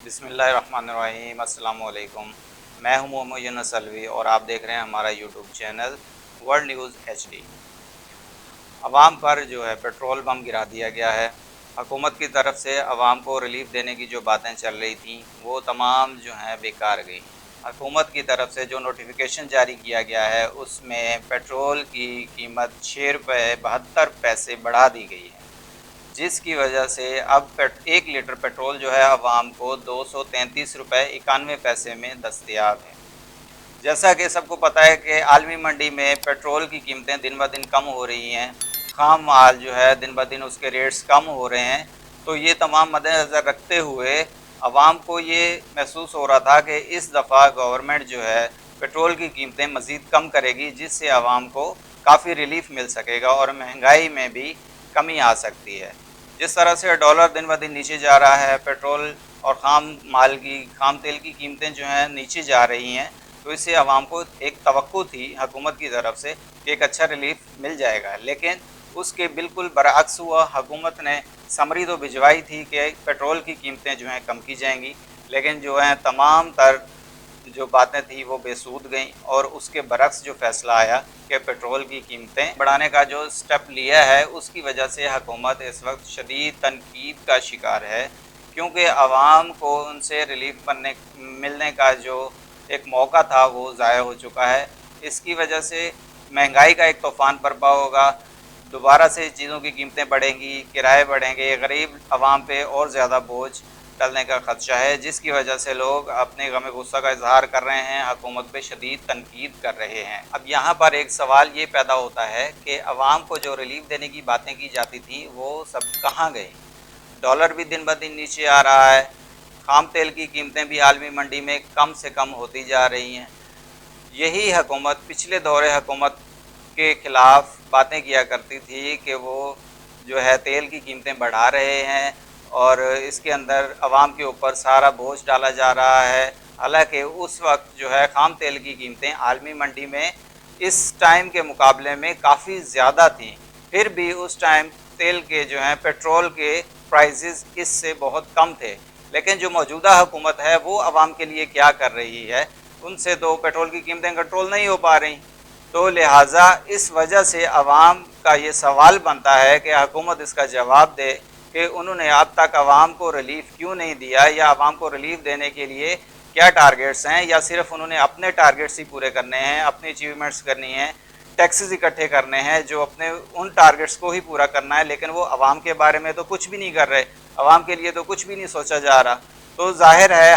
بسم اللہ الرحمن الرحیم۔ السلام علیکم، میں ہوں محمد یونس الوی اور آپ دیکھ رہے ہیں ہمارا YouTube channel world news H D. عوام پر جو ہے پیٹرول بم گرا دیا گیا ہے۔ حکومت کی طرف سے عوام کو ریلیف دینے کی جو باتیں چل رہی تھیں وہ تمام جو ہیں بیکار گئی۔ حکومت کی طرف سے جو نوٹیفیکیشن جاری کیا گیا ہے اس میں پیٹرول کی قیمت 6 روپے 72 پیسے بڑھا دی گئی ہے، جس کی وجہ سے اب 1 لیٹر پیٹرول جو ہے عوام کو 233 روپے 91 پیسے میں دستیاب ہے۔ جیسا کہ سب کو پتہ ہے کہ عالمی منڈی میں پیٹرول کی قیمتیں دن بہ دن کم ہو رہی ہیں، خام مال جو ہے دن بہ دن اس کے ریٹس کم ہو رہے ہیں، تو یہ تمام مد نظر رکھتے ہوئے عوام کو یہ محسوس ہو رہا تھا کہ اس دفعہ گورنمنٹ جو ہے پیٹرول کی قیمتیں مزید کم کرے گی، جس سے عوام کو کافی ریلیف مل سکے گا اور مہنگائی میں بھی کمی آ سکتی ہے۔ جس طرح سے ڈالر دن بہ دن نیچے جا رہا ہے، پیٹرول اور خام تیل کی قیمتیں جو ہیں نیچے جا رہی ہیں، تو اس سے عوام کو ایک توقع تھی حکومت کی طرف سے کہ ایک اچھا ریلیف مل جائے گا، لیکن اس کے بالکل برعکس ہوا۔ حکومت نے سمری تو بھجوائی تھی کہ پیٹرول کی قیمتیں جو ہیں کم کی جائیں گی، لیکن جو ہیں تمام تر جو باتیں تھیں وہ بے سود گئیں، اور اس کے برعکس جو فیصلہ آیا کہ پیٹرول کی قیمتیں بڑھانے کا جو سٹیپ لیا ہے اس کی وجہ سے حکومت اس وقت شدید تنقید کا شکار ہے، کیونکہ عوام کو ان سے ریلیف ملنے کا جو ایک موقع تھا وہ ضائع ہو چکا ہے۔ اس کی وجہ سے مہنگائی کا ایک طوفان برپا ہوگا، دوبارہ سے چیزوں کی قیمتیں بڑھیں گی، کرائے بڑھیں گے، غریب عوام پہ اور زیادہ بوجھ ڈلنے کا خدشہ ہے، جس کی وجہ سے لوگ اپنے غم غصہ کا اظہار کر رہے ہیں، حکومت پہ شدید تنقید کر رہے ہیں۔ اب یہاں پر ایک سوال یہ پیدا ہوتا ہے کہ عوام کو جو ریلیف دینے کی باتیں کی جاتی تھیں وہ سب کہاں گئی؟ ڈالر بھی دن بہ دن نیچے آ رہا ہے، خام تیل کی قیمتیں بھی عالمی منڈی میں کم سے کم ہوتی جا رہی ہیں۔ یہی حکومت پچھلے دور حکومت کے خلاف باتیں کیا کرتی تھی کہ وہ جو ہے تیل کی قیمتیں بڑھا رہے ہیں اور اس کے اندر عوام کے اوپر سارا بوجھ ڈالا جا رہا ہے، حالانکہ اس وقت جو ہے خام تیل کی قیمتیں عالمی منڈی میں اس ٹائم کے مقابلے میں کافی زیادہ تھیں، پھر بھی اس ٹائم تیل کے جو ہیں پیٹرول کے پرائسز اس سے بہت کم تھے، لیکن جو موجودہ حکومت ہے وہ عوام کے لیے کیا کر رہی ہے؟ ان سے تو پیٹرول کی قیمتیں کنٹرول نہیں ہو پا رہی، تو لہٰذا اس وجہ سے عوام کا یہ سوال بنتا ہے کہ حکومت اس کا جواب دے کہ انہوں نے اب تک عوام کو ریلیف کیوں نہیں دیا، یا عوام کو ریلیف دینے کے لیے کیا ٹارگیٹس ہیں، یا صرف انہوں نے اپنے ٹارگیٹس ہی پورے کرنے ہیں، اپنی اچیومنٹس کرنی ہیں، ٹیکسز اکٹھے کرنے ہیں جو اپنے ان ٹارگیٹس کو ہی پورا کرنا ہے، لیکن وہ عوام کے بارے میں تو کچھ بھی نہیں کر رہے، عوام کے لیے تو کچھ بھی نہیں سوچا جا رہا۔ تو ظاہر ہے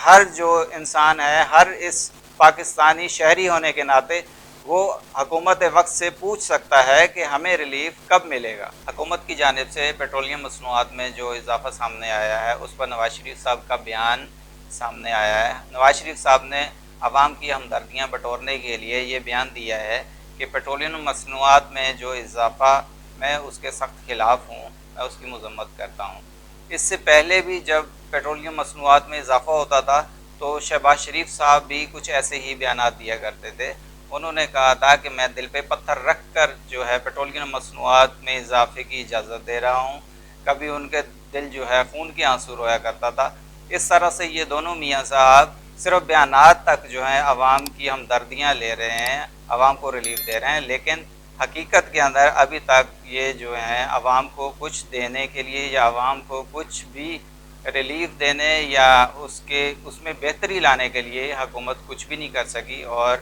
ہر جو انسان ہے، ہر اس پاکستانی شہری ہونے کے ناطے وہ حکومت وقت سے پوچھ سکتا ہے کہ ہمیں ریلیف کب ملے گا۔ حکومت کی جانب سے پیٹرولیم مصنوعات میں جو اضافہ سامنے آیا ہے اس پر نواز شریف صاحب کا بیان سامنے آیا ہے۔ نواز شریف صاحب نے عوام کی ہمدردیاں بٹورنے کے لیے یہ بیان دیا ہے کہ پیٹرولیم مصنوعات میں جو اضافہ، میں اس کے سخت خلاف ہوں، میں اس کی مذمت کرتا ہوں۔ اس سے پہلے بھی جب پیٹرولیم مصنوعات میں اضافہ ہوتا تھا تو شہباز شریف صاحب بھی کچھ ایسے ہی بیانات دیا کرتے تھے۔ انہوں نے کہا تھا کہ میں دل پہ پتھر رکھ کر جو ہے پیٹرولیم مصنوعات میں اضافے کی اجازت دے رہا ہوں، کبھی ان کے دل جو ہے خون کے آنسو رویا کرتا تھا۔ اس طرح سے یہ دونوں میاں صاحب صرف بیانات تک جو ہیں عوام کی ہمدردیاں لے رہے ہیں، عوام کو ریلیف دے رہے ہیں، لیکن حقیقت کے اندر ابھی تک یہ جو ہیں عوام کو کچھ دینے کے لیے یا عوام کو کچھ بھی ریلیف دینے یا اس میں بہتری لانے کے لیے حکومت کچھ بھی نہیں کر سکی، اور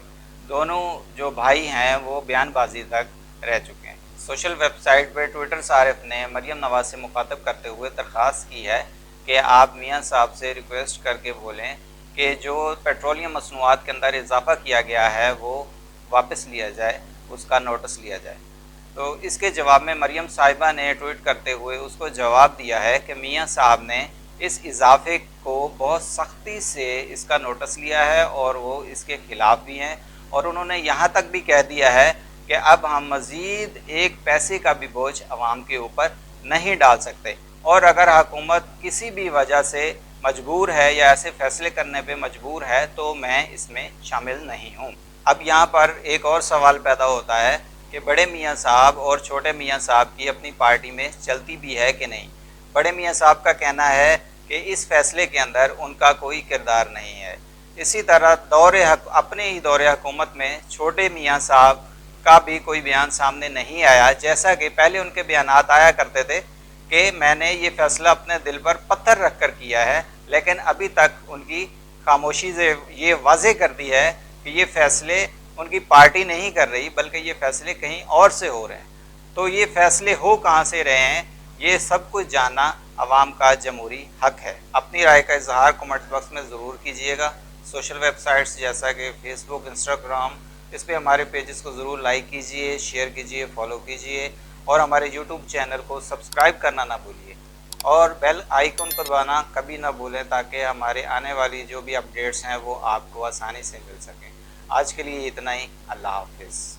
دونوں جو بھائی ہیں وہ بیان بازی تک رہ چکے ہیں۔ سوشل ویب سائٹ پہ ٹویٹر صارف نے مریم نواز سے مخاطب کرتے ہوئے درخواست کی ہے کہ آپ میاں صاحب سے ریکویسٹ کر کے بولیں کہ جو پیٹرولیم مصنوعات کے اندر اضافہ کیا گیا ہے وہ واپس لیا جائے، اس کا نوٹس لیا جائے۔ تو اس کے جواب میں مریم صاحبہ نے ٹویٹ کرتے ہوئے اس کو جواب دیا ہے کہ میاں صاحب نے اس اضافے کو بہت سختی سے اس کا نوٹس لیا ہے اور وہ اس کے خلاف بھی ہیں، اور انہوں نے یہاں تک بھی کہہ دیا ہے کہ اب ہم مزید ایک پیسے کا بھی بوجھ عوام کے اوپر نہیں ڈال سکتے، اور اگر حکومت کسی بھی وجہ سے مجبور ہے یا ایسے فیصلے کرنے پہ مجبور ہے تو میں اس میں شامل نہیں ہوں۔ اب یہاں پر ایک اور سوال پیدا ہوتا ہے کہ بڑے میاں صاحب اور چھوٹے میاں صاحب کی اپنی پارٹی میں چلتی بھی ہے کہ نہیں۔ بڑے میاں صاحب کا کہنا ہے کہ اس فیصلے کے اندر ان کا کوئی کردار نہیں ہے۔ اسی طرح اپنے ہی دور حکومت میں چھوٹے میاں صاحب کا بھی کوئی بیان سامنے نہیں آیا، جیسا کہ پہلے ان کے بیانات آیا کرتے تھے کہ میں نے یہ فیصلہ اپنے دل پر پتھر رکھ کر کیا ہے، لیکن ابھی تک ان کی خاموشی سے یہ واضح کر دی ہے کہ یہ فیصلے ان کی پارٹی نہیں کر رہی، بلکہ یہ فیصلے کہیں اور سے ہو رہے ہیں۔ تو یہ فیصلے ہو کہاں سے رہے ہیں، یہ سب کچھ جاننا عوام کا جمہوری حق ہے۔ اپنی رائے کا اظہار کمنٹ باکس میں ضرور کیجئے گا۔ سوشل ویب سائٹس جیسا کہ فیس بک، انسٹاگرام، اس پہ ہمارے پیجز کو ضرور لائک کیجئے، شیئر کیجئے، فالو کیجئے، اور ہمارے یوٹیوب چینل کو سبسکرائب کرنا نہ بھولیے، اور بیل آئیکن کو دبانا کبھی نہ بھولیں، تاکہ ہمارے آنے والی جو بھی اپڈیٹس ہیں وہ آپ کو آسانی سے مل سکیں۔ آج کے لیے اتنا ہی۔ اللہ حافظ۔